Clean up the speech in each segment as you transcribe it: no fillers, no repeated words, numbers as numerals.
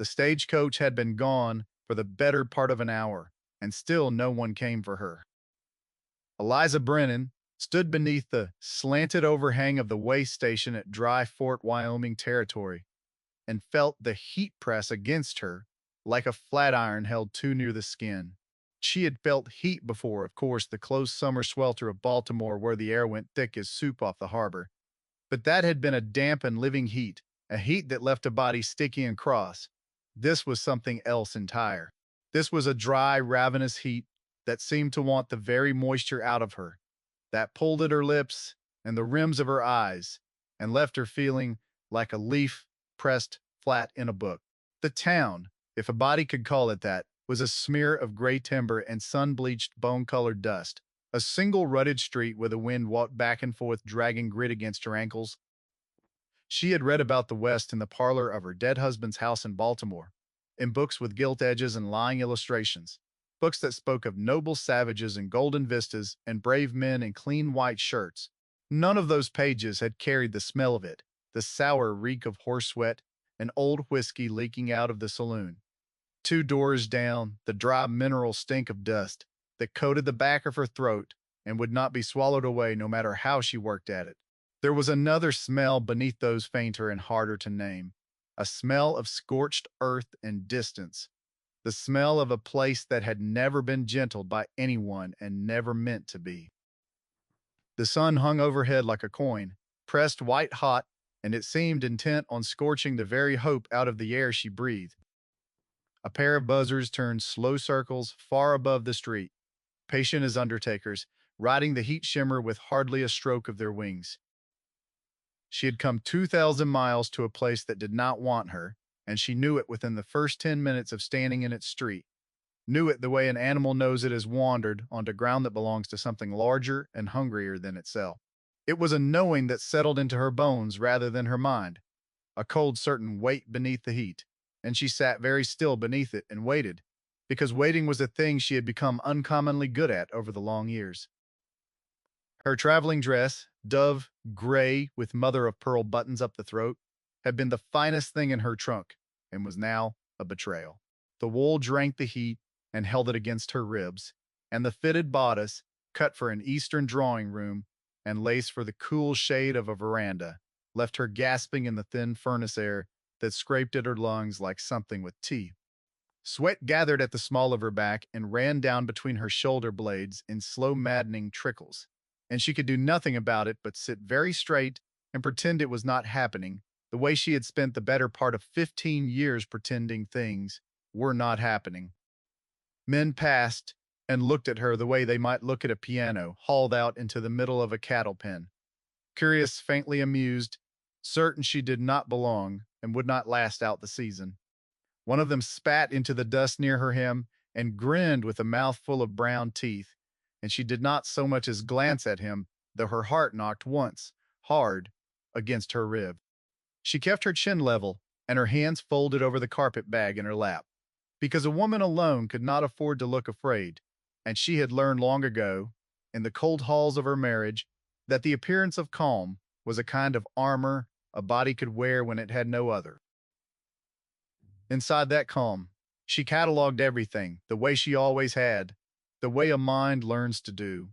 The stagecoach had been gone for the better part of an hour, and still no one came for her. Eliza Brennan stood beneath the slanted overhang of the way station at Dry Fort, Wyoming territory, and felt the heat press against her like a flat iron held too near the skin. She had felt heat before, of course, the close summer swelter of Baltimore where the air went thick as soup off the harbor. But that had been a damp and living heat, a heat that left a body sticky and cross. This was something else entire. This was a dry, ravenous heat that seemed to want the very moisture out of her, that pulled at her lips and the rims of her eyes, and left her feeling like a leaf pressed flat in a book. The town, if a body could call it that, was a smear of gray timber and sun-bleached bone-colored dust. A single rutted street where the wind walked back and forth, dragging grit against her ankles. She had read about the West in the parlor of her dead husband's house in Baltimore, in books with gilt edges and lying illustrations, books that spoke of noble savages and golden vistas and brave men in clean white shirts. None of those pages had carried the smell of it, the sour reek of horse sweat and old whiskey leaking out of the saloon. 2 doors down, the dry mineral stink of dust that coated the back of her throat and would not be swallowed away no matter how she worked at it. There was another smell beneath those fainter and harder to name, a smell of scorched earth and distance, the smell of a place that had never been gentled by anyone and never meant to be. The sun hung overhead like a coin, pressed white hot, and it seemed intent on scorching the very hope out of the air she breathed. A pair of buzzards turned slow circles far above the street, patient as undertakers, riding the heat shimmer with hardly a stroke of their wings. She had come 2,000 miles to a place that did not want her, and she knew it within the first 10 minutes of standing in its street. Knew it the way an animal knows it has wandered onto ground that belongs to something larger and hungrier than itself. It was a knowing that settled into her bones rather than her mind, a cold certain weight beneath the heat, and she sat very still beneath it and waited, because waiting was a thing she had become uncommonly good at over the long years. Her traveling dress, dove gray with mother-of-pearl buttons up the throat, had been the finest thing in her trunk and was now a betrayal. The wool drank the heat and held it against her ribs, and the fitted bodice, cut for an Eastern drawing room and laced for the cool shade of a veranda, left her gasping in the thin furnace air that scraped at her lungs like something with teeth. Sweat gathered at the small of her back and ran down between her shoulder blades in slow, maddening trickles, and she could do nothing about it but sit very straight and pretend it was not happening, the way she had spent the better part of 15 years pretending things were not happening. Men passed and looked at her the way they might look at a piano hauled out into the middle of a cattle pen, curious, faintly amused, certain she did not belong and would not last out the season. One of them spat into the dust near her hem and grinned with a mouthful of brown teeth, and she did not so much as glance at him, though her heart knocked once, hard, against her rib. She kept her chin level and her hands folded over the carpetbag in her lap, because a woman alone could not afford to look afraid, and she had learned long ago, in the cold halls of her marriage, that the appearance of calm was a kind of armor a body could wear when it had no other. Inside that calm, she catalogued everything, the way she always had, the way a mind learns to do.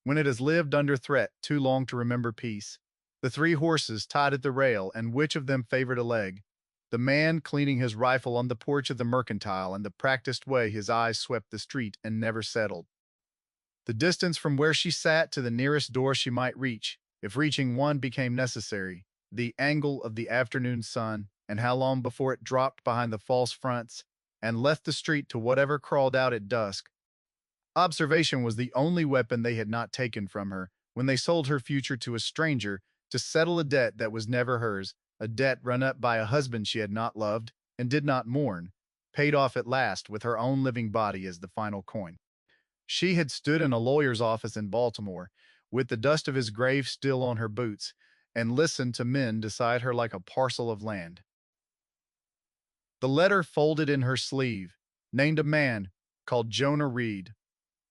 When it has lived under threat too long to remember peace, the 3 horses tied at the rail, and which of them favored a leg, the man cleaning his rifle on the porch of the mercantile, and the practiced way his eyes swept the street and never settled. The distance from where she sat to the nearest door she might reach, if reaching one became necessary, the angle of the afternoon sun, and how long before it dropped behind the false fronts and left the street to whatever crawled out at dusk. Observation was the only weapon they had not taken from her when they sold her future to a stranger to settle a debt that was never hers, a debt run up by a husband she had not loved and did not mourn, paid off at last with her own living body as the final coin. She had stood in a lawyer's office in Baltimore, with the dust of his grave still on her boots, and listened to men decide her like a parcel of land. The letter folded in her sleeve named a man called Jonah Reed,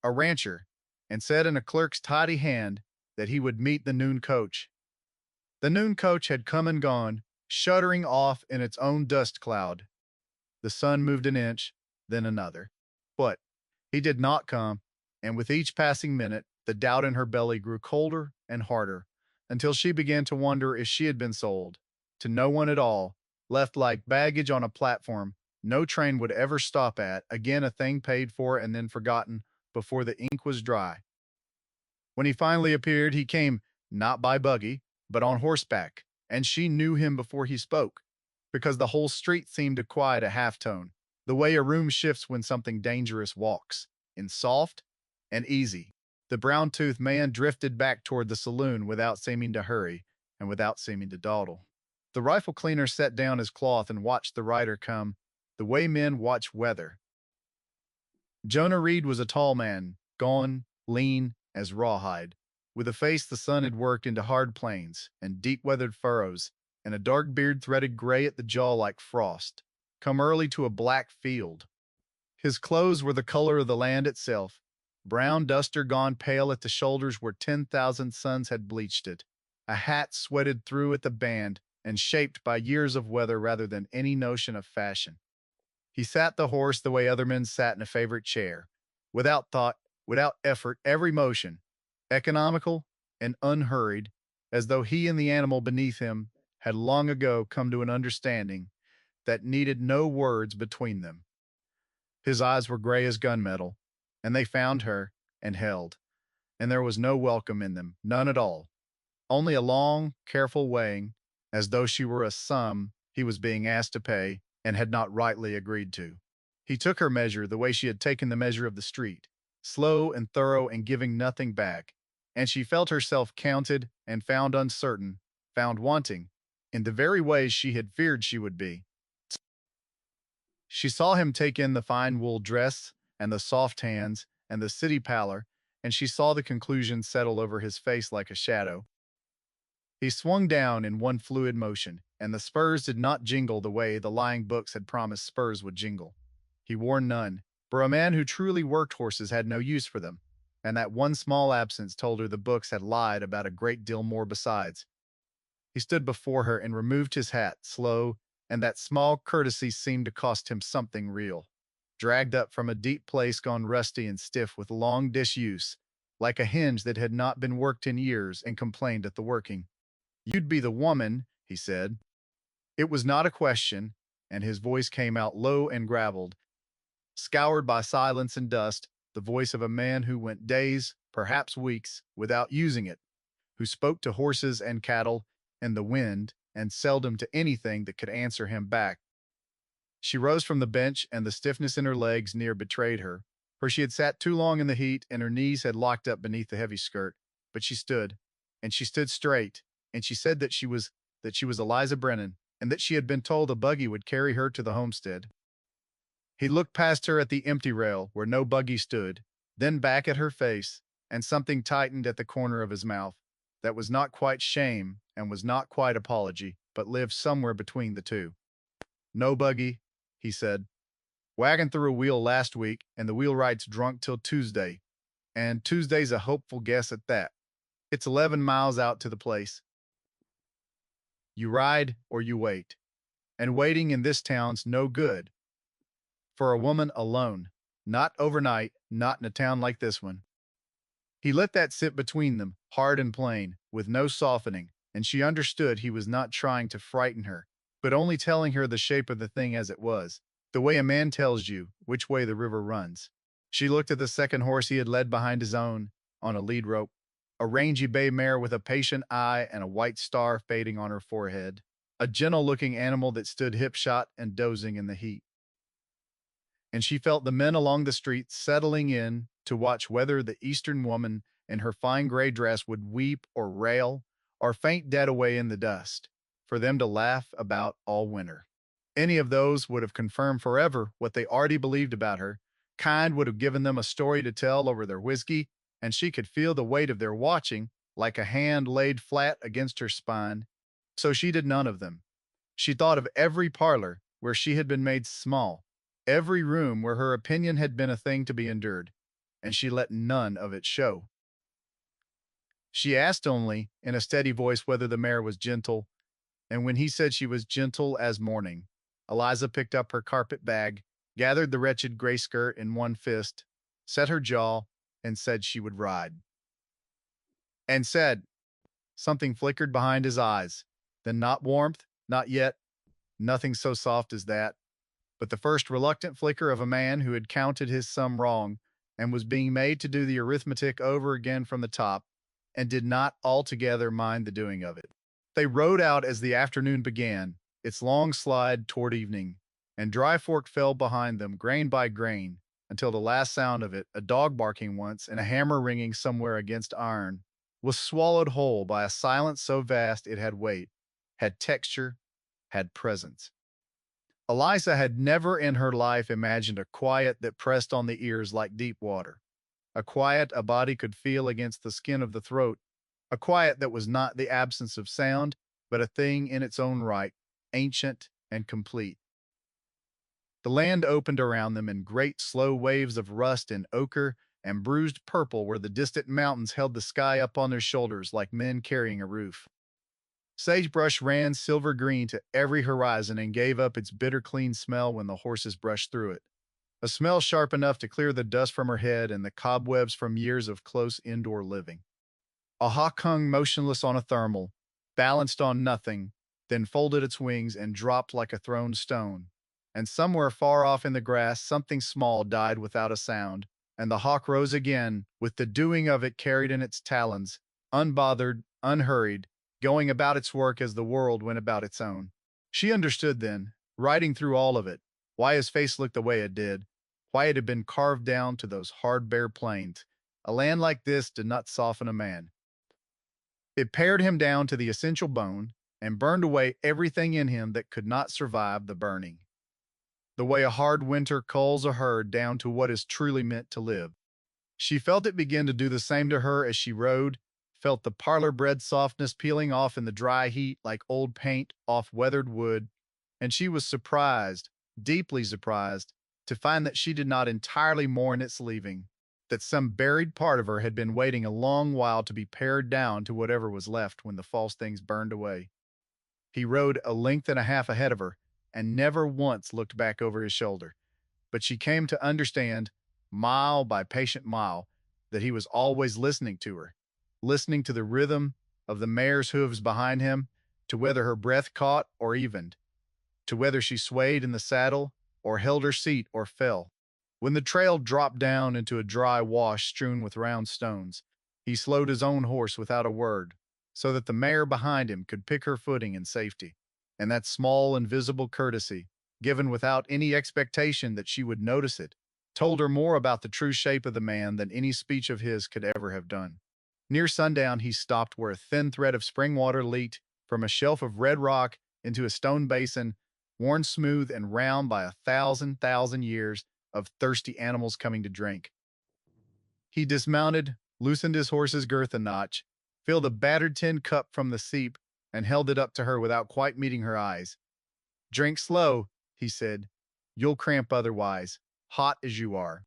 a rancher, and said in a clerk's tidy hand that he would meet the noon coach. The noon coach had come and gone, shuddering off in its own dust cloud. The sun moved an inch, then another. But he did not come, and with each passing minute, the doubt in her belly grew colder and harder until she began to wonder if she had been sold to no one at all, left like baggage on a platform no train would ever stop at, again a thing paid for and then forgotten before the ink was dry. When he finally appeared, he came not by buggy, but on horseback, and she knew him before he spoke, because the whole street seemed to quiet a half-tone, the way a room shifts when something dangerous walks, in soft and easy. The brown-toothed man drifted back toward the saloon without seeming to hurry and without seeming to dawdle. The rifle cleaner set down his cloth and watched the rider come, the way men watch weather. Jonah Reed was a tall man, gaunt, lean as rawhide, with a face the sun had worked into hard plains and deep-weathered furrows, and a dark beard threaded gray at the jaw like frost, come early to a black field. His clothes were the color of the land itself, brown duster gone pale at the shoulders where 10,000 suns had bleached it, a hat sweated through at the band and shaped by years of weather rather than any notion of fashion. He sat the horse the way other men sat in a favorite chair, without thought, without effort, every motion, economical and unhurried, as though he and the animal beneath him had long ago come to an understanding that needed no words between them. His eyes were gray as gunmetal, and they found her and held, and there was no welcome in them, none at all, only a long, careful weighing, as though she were a sum he was being asked to pay and had not rightly agreed to. He took her measure the way she had taken the measure of the street, slow and thorough and giving nothing back, and she felt herself counted and found uncertain, found wanting, in the very ways she had feared she would be. She saw him take in the fine wool dress and the soft hands and the city pallor, and she saw the conclusion settle over his face like a shadow. He swung down in one fluid motion, and the spurs did not jingle the way the lying books had promised spurs would jingle. He wore none, for a man who truly worked horses had no use for them, and that one small absence told her the books had lied about a great deal more besides. He stood before her and removed his hat, slow, and that small courtesy seemed to cost him something real. Dragged up from a deep place gone rusty and stiff with long disuse, like a hinge that had not been worked in years and complained at the working. "You'd be the woman," he said. It was not a question, and his voice came out low and graveled, scoured by silence and dust, the voice of a man who went days, perhaps weeks, without using it, who spoke to horses and cattle and the wind, and seldom to anything that could answer him back. She rose from the bench, and the stiffness in her legs near betrayed her, for she had sat too long in the heat, and her knees had locked up beneath the heavy skirt. But she stood, and she stood straight, and she said that she was Eliza Brennan, and that she had been told a buggy would carry her to the homestead. He looked past her at the empty rail where no buggy stood, then back at her face, and something tightened at the corner of his mouth that was not quite shame and was not quite apology, but lived somewhere between the two. "No buggy," he said. "Wagon threw a wheel last week, and the wheelwright's drunk till Tuesday, and Tuesday's a hopeful guess at that. It's 11 miles out to the place. You ride or you wait, and waiting in this town's no good for a woman alone, not overnight, not in a town like this one." He let that sit between them, hard and plain, with no softening, and she understood he was not trying to frighten her, but only telling her the shape of the thing as it was, the way a man tells you which way the river runs. She looked at the second horse he had led behind his own, on a lead rope, a rangy bay mare with a patient eye and a white star fading on her forehead, a gentle-looking animal that stood hip-shot and dozing in the heat. And she felt the men along the street settling in to watch whether the Eastern woman in her fine gray dress would weep or rail or faint dead away in the dust, for them to laugh about all winter. Any of those would have confirmed forever what they already believed about her. Kind would have given them a story to tell over their whiskey, and she could feel the weight of their watching like a hand laid flat against her spine. So she did none of them. She thought of every parlor where she had been made small, every room where her opinion had been a thing to be endured, and she let none of it show. She asked only, in a steady voice, whether the mare was gentle, and when he said she was gentle as morning, Eliza picked up her carpet bag, gathered the wretched gray skirt in one fist, set her jaw, and said she would ride. And said, something flickered behind his eyes. Then not warmth, not yet, nothing so soft as that, but the first reluctant flicker of a man who had counted his sum wrong and was being made to do the arithmetic over again from the top, and did not altogether mind the doing of it. They rode out as the afternoon began, its long slide toward evening, and Dry Fork fell behind them grain by grain, until the last sound of it, a dog barking once and a hammer ringing somewhere against iron, was swallowed whole by a silence so vast it had weight, had texture, had presence. Eliza had never in her life imagined a quiet that pressed on the ears like deep water, a quiet a body could feel against the skin of the throat, a quiet that was not the absence of sound, but a thing in its own right, ancient and complete. The land opened around them in great slow waves of rust and ochre and bruised purple where the distant mountains held the sky up on their shoulders like men carrying a roof. Sagebrush ran silver green to every horizon and gave up its bitter clean smell when the horses brushed through it, a smell sharp enough to clear the dust from her head and the cobwebs from years of close indoor living. A hawk hung motionless on a thermal, balanced on nothing, then folded its wings and dropped like a thrown stone. And somewhere far off in the grass something small died without a sound, and the hawk rose again, with the doing of it carried in its talons, unbothered, unhurried, going about its work as the world went about its own. She understood then, riding through all of it, why his face looked the way it did, why it had been carved down to those hard bare plains. A land like this did not soften a man. It pared him down to the essential bone and burned away everything in him that could not survive the burning. The way a hard winter culls a herd down to what is truly meant to live. She felt it begin to do the same to her as she rode, felt the parlor-bred softness peeling off in the dry heat like old paint off weathered wood, and she was surprised, deeply surprised, to find that she did not entirely mourn its leaving, that some buried part of her had been waiting a long while to be pared down to whatever was left when the false things burned away. He rode a length and a half ahead of her, and never once looked back over his shoulder, but she came to understand, mile by patient mile, that he was always listening to her, listening to the rhythm of the mare's hooves behind him, to whether her breath caught or evened, to whether she swayed in the saddle or held her seat or fell. When the trail dropped down into a dry wash strewn with round stones, he slowed his own horse without a word, so that the mare behind him could pick her footing in safety. And that small, invisible courtesy, given without any expectation that she would notice it, told her more about the true shape of the man than any speech of his could ever have done. Near sundown, he stopped where a thin thread of spring water leaked from a shelf of red rock into a stone basin, worn smooth and round by 1,000 years of thirsty animals coming to drink. He dismounted, loosened his horse's girth a notch, filled a battered tin cup from the seep, and held it up to her without quite meeting her eyes. "Drink slow," he said. "You'll cramp otherwise, hot as you are."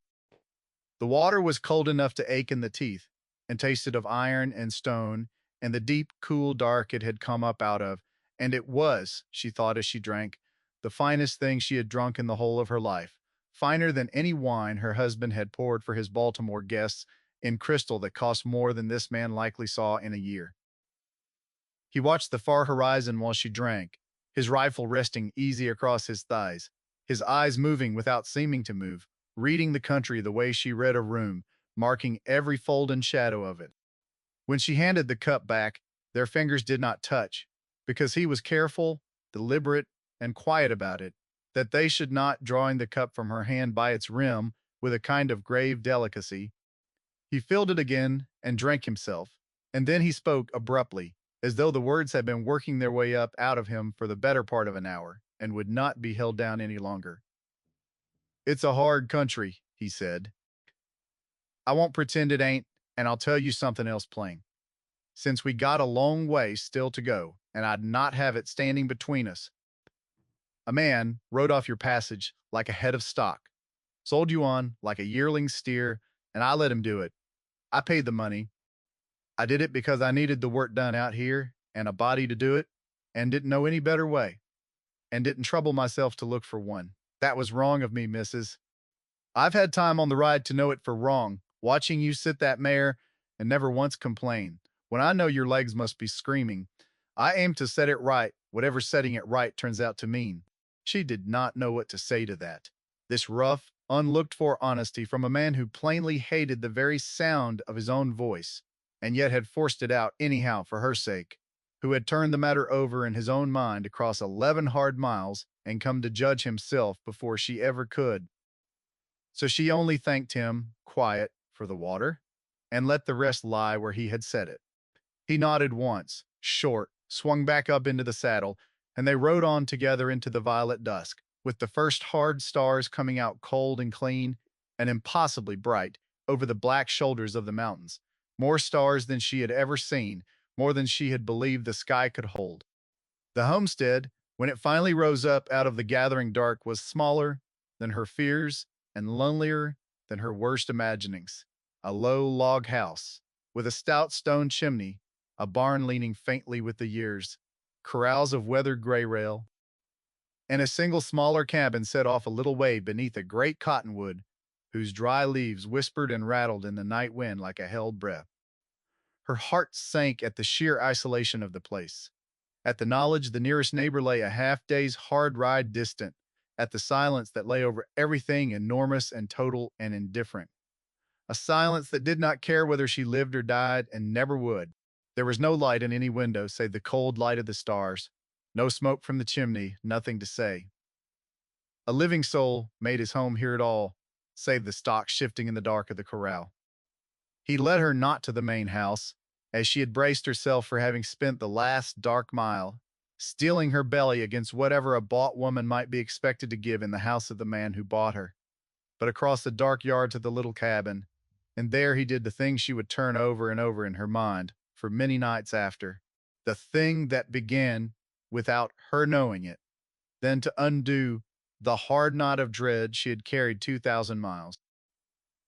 The water was cold enough to ache in the teeth, and tasted of iron and stone and the deep, cool dark it had come up out of, and it was, she thought as she drank, the finest thing she had drunk in the whole of her life, finer than any wine her husband had poured for his Baltimore guests in crystal that cost more than this man likely saw in a year. He watched the far horizon while she drank, his rifle resting easy across his thighs, his eyes moving without seeming to move, reading the country the way she read a room, marking every fold and shadow of it. When she handed the cup back, their fingers did not touch, because he was careful, deliberate, and quiet about it, that they should not, drawing the cup from her hand by its rim with a kind of grave delicacy. He filled it again and drank himself, and then he spoke abruptly, as though the words had been working their way up out of him for the better part of an hour, and would not be held down any longer. "It's a hard country," he said. "I won't pretend it ain't, and I'll tell you something else plain. Since we got a long way still to go, and I'd not have it standing between us, a man rode off your passage like a head of stock, sold you on like a yearling steer, and I let him do it. I paid the money. I did it because I needed the work done out here and a body to do it, and didn't know any better way. and didn't trouble myself to look for one. That was wrong of me, missus. I've had time on the ride to know it for wrong, watching you sit that mare and never once complain. When I know your legs must be screaming, I aim to set it right, whatever setting it right turns out to mean. She did not know what to say to that. This rough, unlooked for honesty from a man who plainly hated the very sound of his own voice, and yet had forced it out anyhow for her sake, who had turned the matter over in his own mind across 11 hard miles and come to judge himself before she ever could. So she only thanked him, quiet, for the water, and let the rest lie where he had set it. He nodded once, short, swung back up into the saddle, and they rode on together into the violet dusk, with the first hard stars coming out cold and clean and impossibly bright over the black shoulders of the mountains. More stars than she had ever seen, more than she had believed the sky could hold. The homestead, when it finally rose up out of the gathering dark, was smaller than her fears and lonelier than her worst imaginings. A low log house, with a stout stone chimney, a barn leaning faintly with the years, corrals of weathered gray rail, and a single smaller cabin set off a little way beneath a great cottonwood, whose dry leaves whispered and rattled in the night wind like a held breath. Her heart sank at the sheer isolation of the place, at the knowledge the nearest neighbor lay a half-day's hard ride distant, at the silence that lay over everything enormous and total and indifferent. A silence that did not care whether she lived or died and never would. There was no light in any window save the cold light of the stars, no smoke from the chimney, nothing to say. A living soul made his home here at all, save the stock shifting in the dark of the corral. He led her not to the main house, as she had braced herself for having spent the last dark mile, steeling her belly against whatever a bought woman might be expected to give in the house of the man who bought her, but across the dark yard to the little cabin, and there he did the thing she would turn over and over in her mind for many nights after, the thing that began without her knowing it, then to undo the hard knot of dread she had carried 2,000 miles.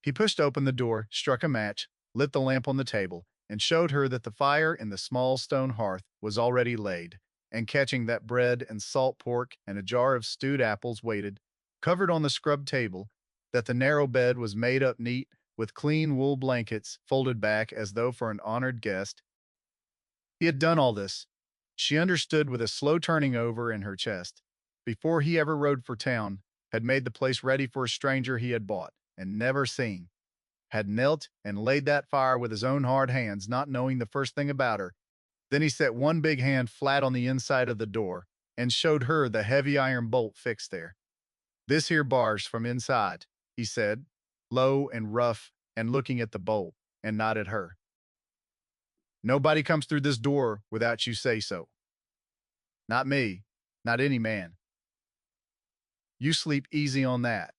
He pushed open the door, struck a match, lit the lamp on the table, and showed her that the fire in the small stone hearth was already laid, and catching that bread and salt pork and a jar of stewed apples waited, covered on the scrubbed table, that the narrow bed was made up neat with clean wool blankets folded back as though for an honored guest. He had done all this, she understood with a slow turning over in her chest, before he ever rode for town, had made the place ready for a stranger he had bought and never seen, had knelt and laid that fire with his own hard hands, not knowing the first thing about her. Then he set one big hand flat on the inside of the door and showed her the heavy iron bolt fixed there. "This here bars from inside," he said, low and rough and looking at the bolt, and not at her. "Nobody comes through this door without you say so. Not me, not any man. You sleep easy on that."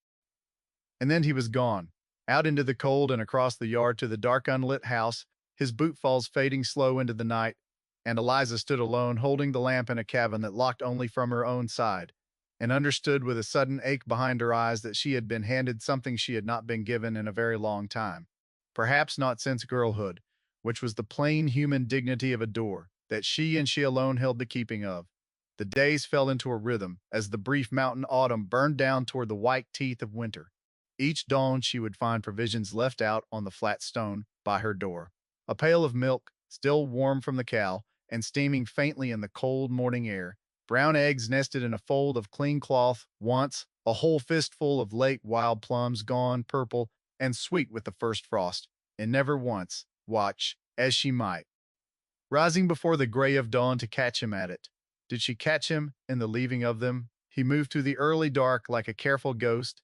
And then he was gone, out into the cold and across the yard to the dark unlit house, his bootfalls fading slow into the night, and Eliza stood alone, holding the lamp in a cabin that locked only from her own side, and understood with a sudden ache behind her eyes that she had been handed something she had not been given in a very long time, perhaps not since girlhood, which was the plain human dignity of a door that she and she alone held the keeping of. The days fell into a rhythm as the brief mountain autumn burned down toward the white teeth of winter. Each dawn she would find provisions left out on the flat stone by her door, a pail of milk, still warm from the cow, and steaming faintly in the cold morning air, brown eggs nested in a fold of clean cloth, once a whole fistful of late wild plums gone purple and sweet with the first frost, and never once, watch as she might, rising before the gray of dawn to catch him at it. Did she catch him in the leaving of them? He moved through the early dark like a careful ghost,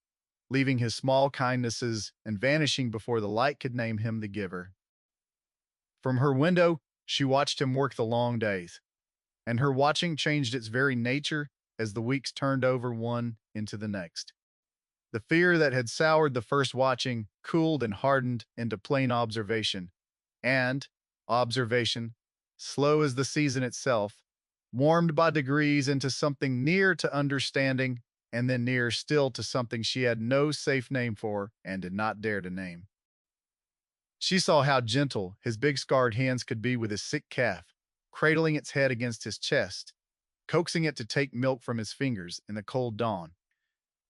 leaving his small kindnesses and vanishing before the light could name him the giver. From her window, she watched him work the long days, and her watching changed its very nature as the weeks turned over one into the next. The fear that had soured the first watching cooled and hardened into plain observation, and observation, slow as the season itself, warmed by degrees into something near to understanding, and then near still to something she had no safe name for and did not dare to name. She saw how gentle his big scarred hands could be with his sick calf, cradling its head against his chest, coaxing it to take milk from his fingers in the cold dawn.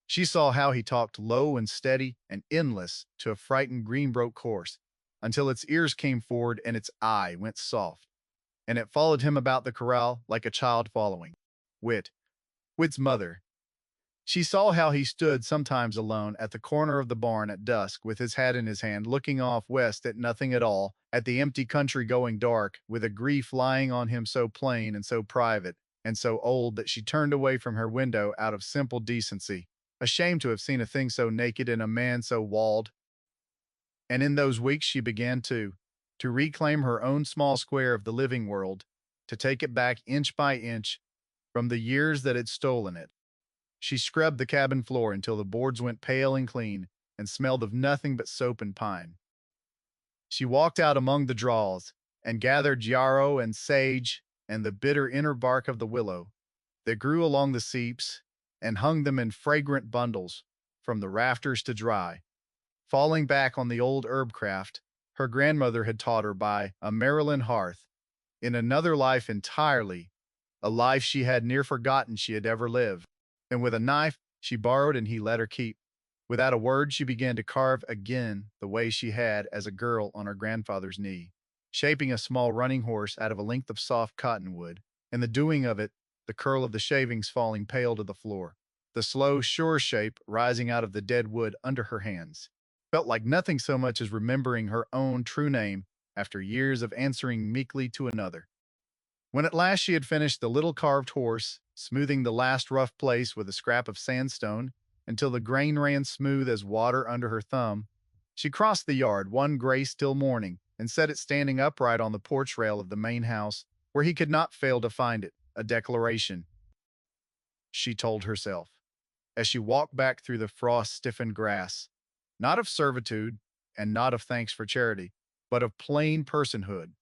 She saw how he talked low and steady and endless to a frightened green-broke horse, until its ears came forward and its eye went soft, and it followed him about the corral like a child following Wit's mother. She saw how he stood sometimes alone at the corner of the barn at dusk with his hat in his hand, looking off west at nothing at all, at the empty country going dark, with a grief lying on him so plain and so private and so old that she turned away from her window out of simple decency, ashamed to have seen a thing so naked in a man so walled. And in those weeks she began to reclaim her own small square of the living world, to take it back inch by inch from the years that had stolen it. She scrubbed the cabin floor until the boards went pale and clean and smelled of nothing but soap and pine. She walked out among the draws and gathered yarrow and sage and the bitter inner bark of the willow that grew along the seeps and hung them in fragrant bundles from the rafters to dry, falling back on the old herb craft her grandmother had taught her by a Maryland hearth, in another life entirely, a life she had near forgotten she had ever lived. And with a knife she borrowed and he let her keep, without a word she began to carve again the way she had as a girl on her grandfather's knee, shaping a small running horse out of a length of soft cottonwood, and the doing of it, the curl of the shavings falling pale to the floor, the slow, sure shape rising out of the dead wood under her hands, felt like nothing so much as remembering her own true name after years of answering meekly to another. When at last she had finished the little carved horse, smoothing the last rough place with a scrap of sandstone until the grain ran smooth as water under her thumb, she crossed the yard one gray still morning and set it standing upright on the porch rail of the main house, where he could not fail to find it, a declaration, she told herself, as she walked back through the frost-stiffened grass, not of servitude and not of thanks for charity, but of plain personhood,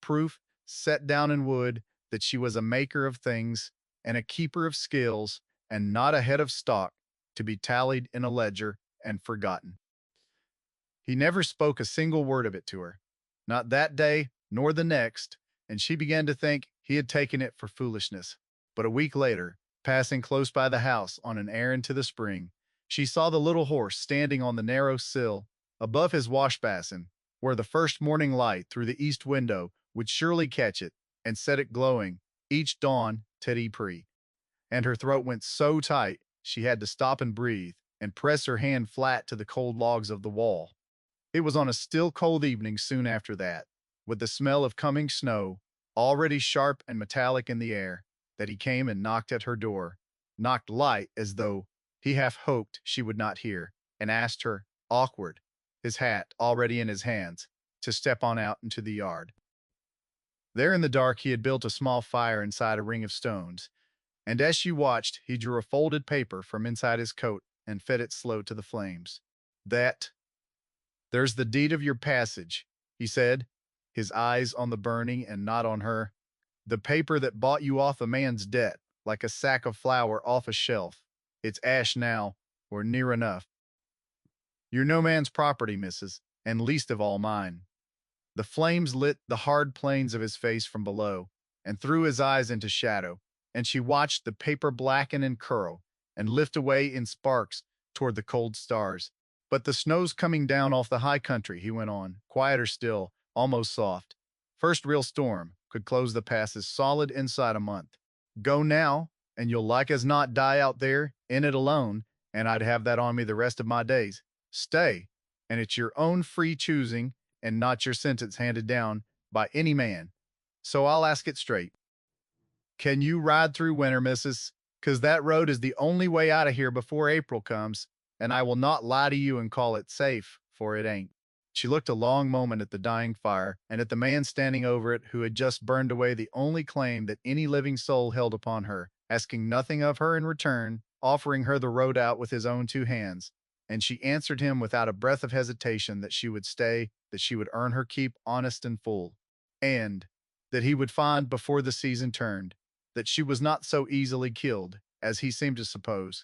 proof set down in wood that she was a maker of things and a keeper of skills and not a head of stock to be tallied in a ledger and forgotten. He never spoke a single word of it to her, not that day nor the next, and she began to think he had taken it for foolishness. But a week later, passing close by the house on an errand to the spring, she saw the little horse standing on the narrow sill above his wash basin, where the first morning light through the east window would surely catch it and set it glowing each dawn Teddy Pre. And her throat went so tight she had to stop and breathe and press her hand flat to the cold logs of the wall. It was on a still cold evening soon after that, with the smell of coming snow already sharp and metallic in the air, that he came and knocked at her door, knocked light as though he half hoped she would not hear, and asked her, awkward, his hat already in his hands, to step on out into the yard. There in the dark he had built a small fire inside a ring of stones, and as she watched, he drew a folded paper from inside his coat and fed it slow to the flames. There's the deed of your passage, he said, his eyes on the burning and not on her. The paper that bought you off a man's debt, like a sack of flour off a shelf. It's ash now, or near enough. You're no man's property, missus, and least of all mine. The flames lit the hard planes of his face from below, and threw his eyes into shadow, and she watched the paper blacken and curl, and lift away in sparks toward the cold stars. But the snow's coming down off the high country, he went on, quieter still, almost soft. First real storm could close the passes solid inside a month. Go now, and you'll like as not die out there, in it alone, and I'd have that on me the rest of my days. Stay, and it's your own free choosing, and not your sentence handed down by any man. So I'll ask it straight. Can you ride through winter, missus? 'Cause that road is the only way out of here before April comes, and I will not lie to you and call it safe, for it ain't. She looked a long moment at the dying fire and at the man standing over it who had just burned away the only claim that any living soul held upon her, asking nothing of her in return, offering her the road out with his own two hands. And she answered him without a breath of hesitation that she would stay, that she would earn her keep honest and full, and that he would find before the season turned that she was not so easily killed as he seemed to suppose.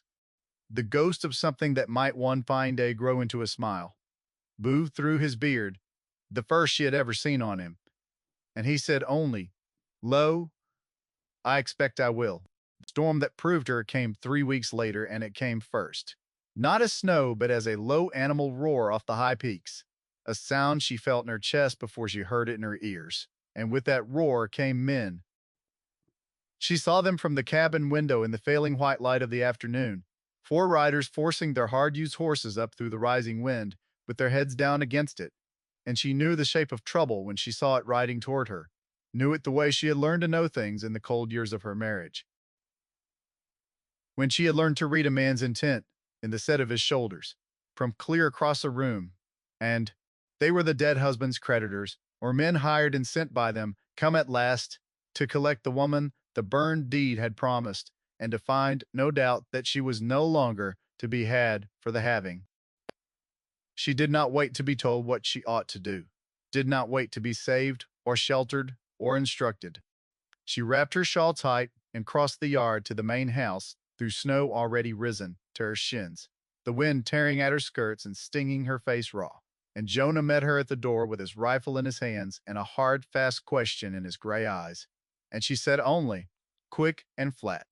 The ghost of something that might one fine day grow into a smile moved through his beard, the first she had ever seen on him, and he said only, "Lo, I expect I will." storm that proved her came 3 weeks later, and it came first. Not as snow, but as a low animal roar off the high peaks, a sound she felt in her chest before she heard it in her ears. And with that roar came men. She saw them from the cabin window in the failing white light of the afternoon. 4 riders forcing their hard-used horses up through the rising wind, with their heads down against it. And she knew the shape of trouble when she saw it riding toward her, knew it the way she had learned to know things in the cold years of her marriage. When she had learned to read a man's intent in the set of his shoulders, from clear across a room, and they were the dead husband's creditors, or men hired and sent by them, come at last to collect the woman the burned deed had promised, and to find, no doubt, that she was no longer to be had for the having. She did not wait to be told what she ought to do, did not wait to be saved, or sheltered, or instructed. She wrapped her shawl tight and crossed the yard to the main house through snow already risen to her shins, the wind tearing at her skirts and stinging her face raw. And Jonah met her at the door with his rifle in his hands and a hard, fast question in his gray eyes. And she said only, quick and flat,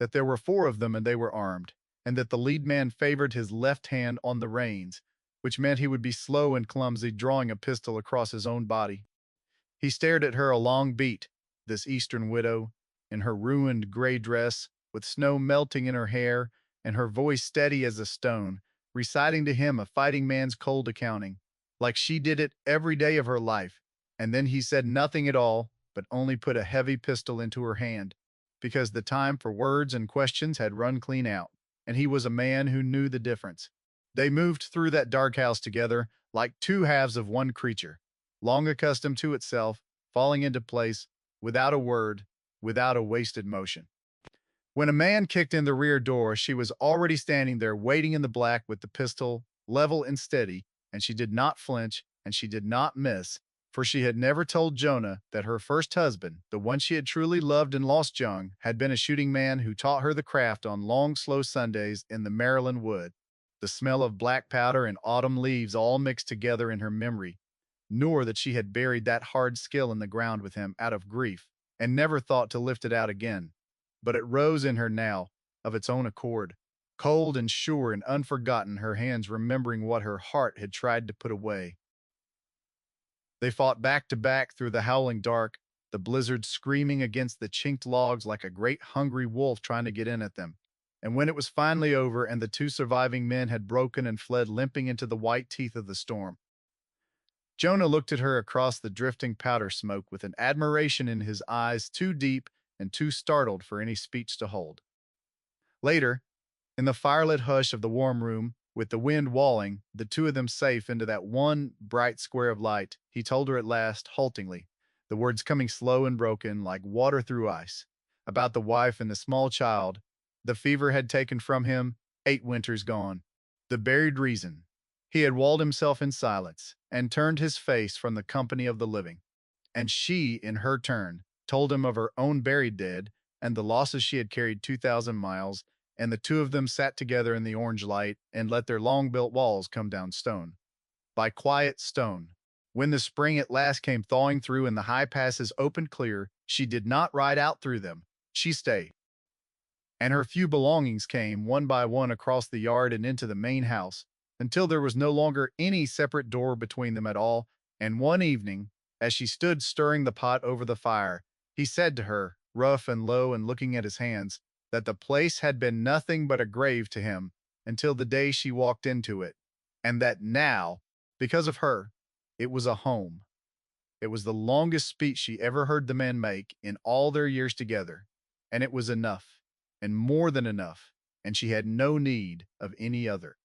that there were 4 of them and they were armed, and that the lead man favored his left hand on the reins, which meant he would be slow and clumsy, drawing a pistol across his own body. He stared at her a long beat, this Eastern widow, in her ruined gray dress, with snow melting in her hair, and her voice steady as a stone, reciting to him a fighting man's cold accounting, like she did it every day of her life. And then he said nothing at all, but only put a heavy pistol into her hand, because the time for words and questions had run clean out, and he was a man who knew the difference. They moved through that dark house together like 2 halves of one creature, long accustomed to itself, falling into place, without a word, without a wasted motion. When a man kicked in the rear door, she was already standing there waiting in the black with the pistol level and steady, and she did not flinch, and she did not miss, for she had never told Jonah that her first husband, the one she had truly loved and lost young, had been a shooting man who taught her the craft on long, slow Sundays in the Maryland wood, the smell of black powder and autumn leaves all mixed together in her memory, nor that she had buried that hard skill in the ground with him out of grief, and never thought to lift it out again. But it rose in her now, of its own accord, cold and sure and unforgotten, her hands remembering what her heart had tried to put away. They fought back to back through the howling dark, the blizzard screaming against the chinked logs like a great hungry wolf trying to get in at them. And when it was finally over and the 2 surviving men had broken and fled limping into the white teeth of the storm, Jonah looked at her across the drifting powder smoke with an admiration in his eyes too deep and too startled for any speech to hold. Later, in the firelit hush of the warm room, with the wind walling, the 2 of them safe into that one bright square of light, he told her at last, haltingly, the words coming slow and broken like water through ice, about the wife and the small child the fever had taken from him, 8 winters gone, the buried reason. He had walled himself in silence and turned his face from the company of the living. And she, in her turn, told him of her own buried dead and the losses she had carried 2,000 miles, and the 2 of them sat together in the orange light and let their long-built walls come down stone by quiet stone. When the spring at last came thawing through and the high passes opened clear, she did not ride out through them. She stayed. And her few belongings came one by one across the yard and into the main house, until there was no longer any separate door between them at all. And one evening, as she stood stirring the pot over the fire, he said to her, rough and low and looking at his hands, that the place had been nothing but a grave to him until the day she walked into it, and that now, because of her, it was a home. It was the longest speech she ever heard the man make in all their years together, and it was enough, and more than enough, and she had no need of any other.